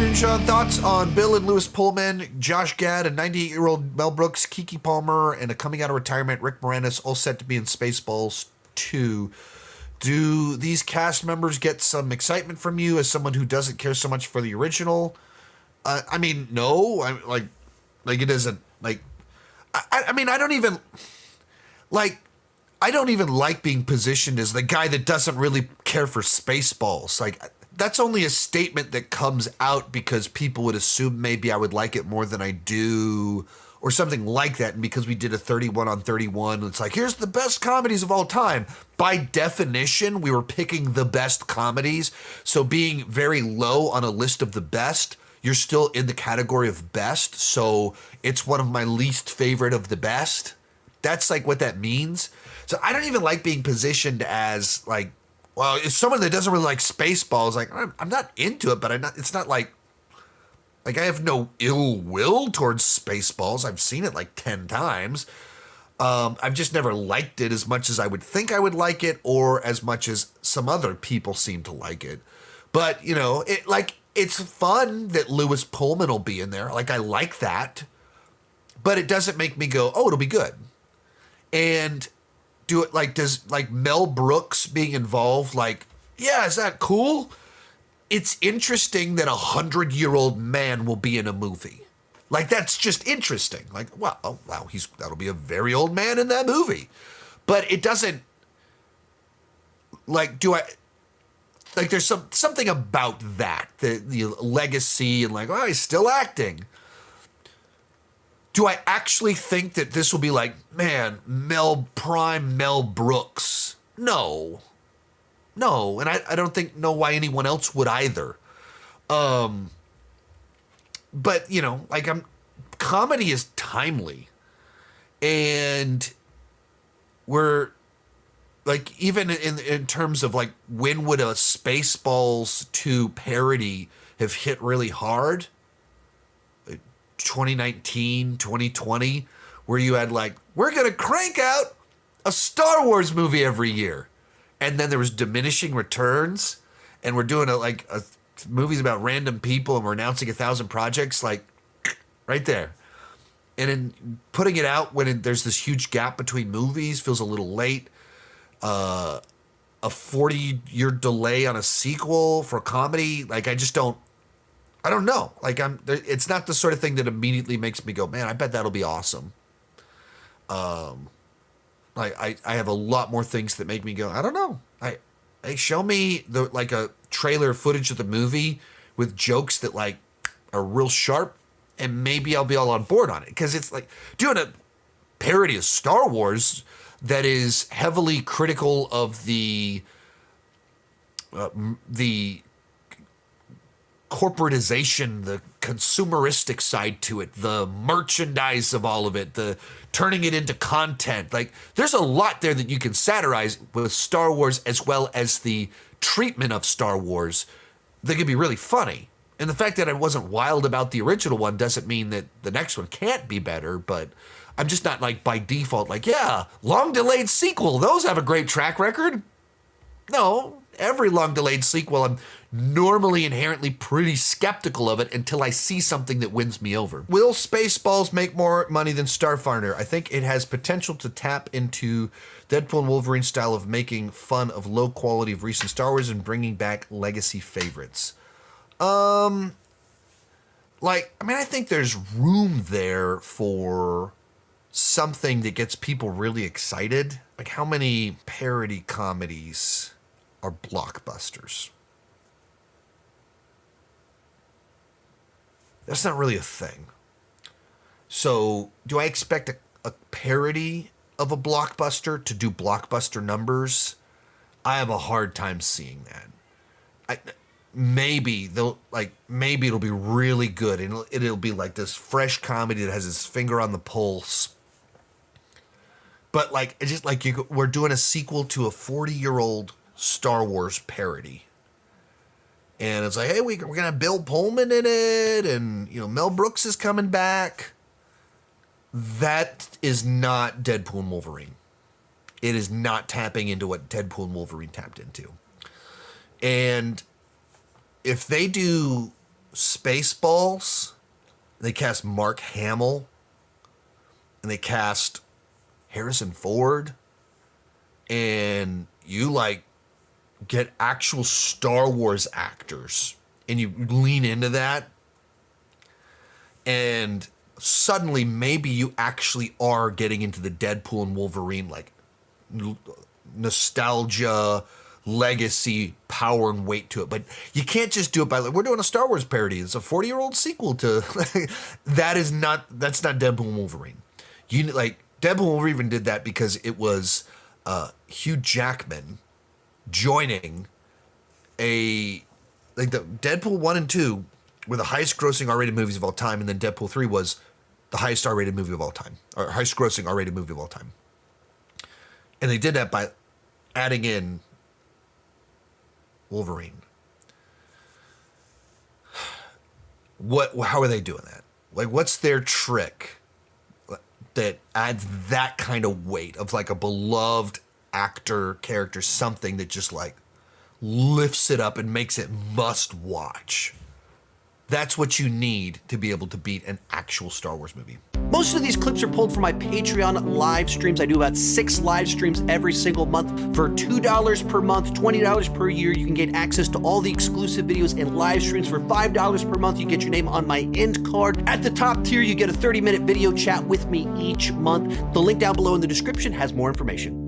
afternoon, Sean. Thoughts on Bill and Lewis Pullman, Josh Gad, a 98-year-old Mel Brooks, Kiki Palmer, and a coming out of retirement Rick Moranis, all set to be in Spaceballs 2. Do these cast members get some excitement from you as someone who doesn't care so much for the original? I mean, no. Like it isn't like. I mean, I don't even like being positioned as the guy that doesn't really care for Spaceballs. Like, that's only a statement that comes out because people would assume maybe I would like it more than I do, or something like that. And because we did a 31 on 31, it's like, here's the best comedies of all time. By definition, we were picking the best comedies. So being very low on a list of the best, you're still in the category of best. So it's one of my least favorite of the best. That's like what that means. So I don't even like being positioned as like, well, it's someone that doesn't really like Spaceballs. Like, I'm not into it, but it's not like I have no ill will towards Spaceballs. I've seen it like 10 times. I've just never liked it as much as I would think I would like it, or as much as some other people seem to like it. But, you know, it's fun that Lewis Pullman will be in there. Like, I like that. But it doesn't make me go, oh, it'll be good. And does Mel Brooks being involved, like, yeah, is that cool? It's interesting that 100-year-old man will be in a movie. Like, that's just interesting. Like, wow, that'll be a very old man in that movie. But it doesn't, there's something about that, the legacy, and like, oh, he's still acting. Do I actually think that this will be like, man, Mel Brooks? No. And I don't know why anyone else would either. But, you know, like, comedy is timely. And we're, like, even in terms of, like, when would a Spaceballs 2 parody have hit really hard? 2019, 2020, where you had like, we're going to crank out a Star Wars movie every year. And then there was diminishing returns, and we're doing a movies about random people, and we're announcing 1,000 projects, like, right there. And in putting it out when there's this huge gap between movies feels a little late. A 40-year delay on a sequel for a comedy, like, I don't know. Like, it's not the sort of thing that immediately makes me go, man, I bet that'll be awesome. I have a lot more things that make me go, I don't know. Show me a trailer footage of the movie with jokes that like are real sharp, and maybe I'll be all on board on it. Because it's like doing a parody of Star Wars that is heavily critical of the corporatization, the consumeristic side to it, the merchandise of all of it, the turning it into content. Like, there's a lot there that you can satirize with Star Wars, as well as the treatment of Star Wars that could be really funny. And the fact that I wasn't wild about the original one doesn't mean that the next one can't be better, but I'm just not like by default like, yeah, long delayed sequel, those have a great track record. No, every long delayed sequel, I'm normally inherently pretty skeptical of it until I see something that wins me over. Will Spaceballs make more money than Starfighter? I think it has potential to tap into Deadpool and Wolverine style of making fun of low quality of recent Star Wars and bringing back legacy favorites. I think there's room there for something that gets people really excited. Like, how many parody comedies are blockbusters? That's not really a thing. So, do I expect a parody of a blockbuster to do blockbuster numbers? I have a hard time seeing that. Maybe it'll be really good, and it'll be like this fresh comedy that has its finger on the pulse. But like, it's just like we're doing a sequel to a 40-year-old Star Wars parody. And it's like, hey, we're going to have Bill Pullman in it, and, you know, Mel Brooks is coming back. That is not Deadpool and Wolverine. It is not tapping into what Deadpool and Wolverine tapped into. And if they do Spaceballs, they cast Mark Hamill, and they cast Harrison Ford, and you like get actual Star Wars actors, and you lean into that, and suddenly maybe you actually are getting into the Deadpool and Wolverine like nostalgia, legacy, power, and weight to it. But you can't just do it by like, we're doing a Star Wars parody. It's a 40-year-old sequel to that's not Deadpool and Wolverine. You like Deadpool and Wolverine did that because it was Hugh Jackman joining the Deadpool 1 and 2 were the highest grossing R-rated movies of all time, and then Deadpool 3 was the highest R-rated movie of all time, or highest grossing R-rated movie of all time. And they did that by adding in Wolverine. How are they doing that? Like, what's their trick that adds that kind of weight of like a beloved actor, character, something that just like lifts it up and makes it must watch? That's what you need to be able to beat an actual Star Wars movie. Most of these clips are pulled from my Patreon live streams. I do about 6 live streams every single month. For $2 per month, $20 per year, you can get access to all the exclusive videos and live streams. For $5 per month, you get your name on my end card. At the top tier, you get a 30-minute video chat with me each month. The link down below in the description has more information.